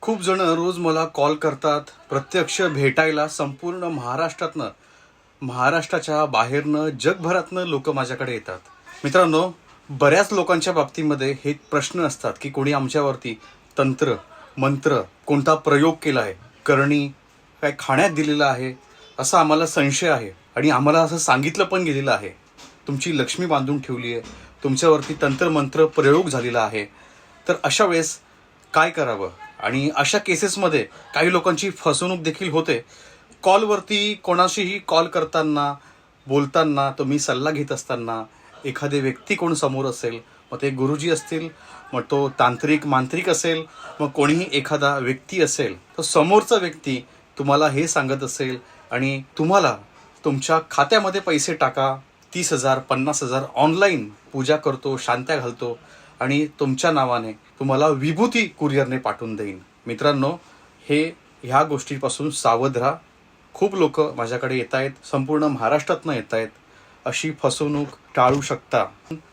खूप जण रोज मला कॉल करतात, प्रत्यक्ष भेटायला संपूर्ण महाराष्ट्राच्या बाहेरनं, जगभरातनं लोक माझ्याकडे येतात. मित्रांनो, बऱ्याच लोकांच्या बाबतीमध्ये हे प्रश्न असतात की कोणी आमच्यावरती तंत्र, मंत्र, कोणता प्रयोग केला आहे, करणी काय खाण्यात दिलेला आहे, असा आम्हाला संशय आहे. आणि आम्हाला असं सांगितलं पण गेलेलं आहे, तुमची लक्ष्मी बांधून ठेवली आहे, तुमच्यावरती तंत्रमंत्र प्रयोग झालेला आहे. तर अशा वेळेस काय करावं? आणि अशा केसेसमध्ये काही लोकांची फसवणूक देखील होते. कॉलवरती कोणाशीही कॉल करताना, बोलताना, तुम्ही सल्ला घेत असताना एखादे व्यक्ती कोण समोर असेल, मग ते गुरुजी असतील, मग तो तांत्रिक मांत्रिक असेल, मग कोणीही एखादा व्यक्ती असेल, तो समोरचा व्यक्ती तुम्हाला हे सांगत असेल आणि तुम्हाला तुमच्या खात्यामध्ये पैसे टाका, 30,000 50,000 ऑनलाईन पूजा करतो, शांत्या घालतो आणि तुमच्या नावाने तुम्हाला विभूती कुरिअरने पाठवून देईन. मित्रांनो, ह्या गोष्टीपासून सावध राहा. खूप लोक माझ्याकडे येत आहेत, संपूर्ण महाराष्ट्रातनं येत आहेत. अशी फसवणूक टाळू शकता.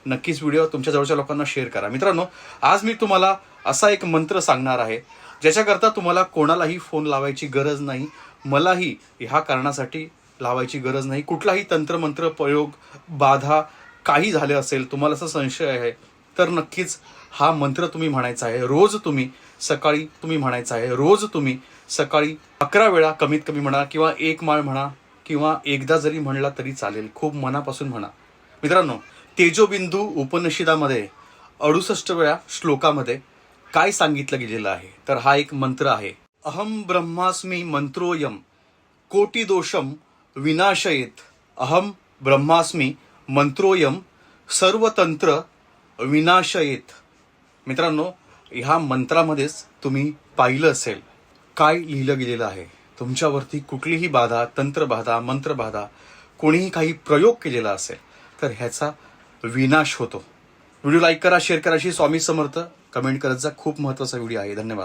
नक्कीच व्हिडिओ तुमच्या जवळच्या लोकांना शेअर करा. मित्रांनो, आज मी तुम्हाला असा एक मंत्र सांगणार आहे ज्याच्याकरता तुम्हाला कोणालाही फोन लावायची गरज नाही, मलाही ह्या कारणासाठी लावायची गरज नाही. कुठलाही तंत्रमंत्र प्रयोग, बाधा काही झाले असेल, तुम्हाला असा संशय आहे, तर नक्कीच हा मंत्र तुम्ही म्हणायचा आहे. रोज तुम्ही सकाळी म्हणायचा आहे. रोज तुम्ही सकाळी 11 वेळा कमीत कमी म्हणा, किंवा एक माळ म्हणा, किंवा एकदा जरी म्हणला तरी चालेल. खूप मनापासून म्हणा. मित्रांनो, तेजोबिंदू उपनिषदामध्ये 68 वेळा श्लोकामध्ये काय सांगितलं गेलेलं आहे, तर हा एक मंत्र आहे. अहम ब्रह्मास्मी मंत्रोयम कोटी दोषम विनाशयेत. अहम ब्रह्मास्मी मंत्रोयम सर्वतंत्र विनाशयेत. मित्रांनो, ह्या मंत्रामध्येच तुम्ही पाहिलं असेल काय लिहिलं गेलेलं आहे. तुमच्यावरती कुठलीही बाधा, तंत्रबाधा, मंत्रबाधा, कोणीही काही प्रयोग केलेला असेल तर ह्याचा विनाश होतो. व्हिडिओ लाईक करा, शेअर करा. स्वामी समर्थ कमेंट करत जा. खूप महत्त्वाचा व्हिडिओ आहे. धन्यवाद.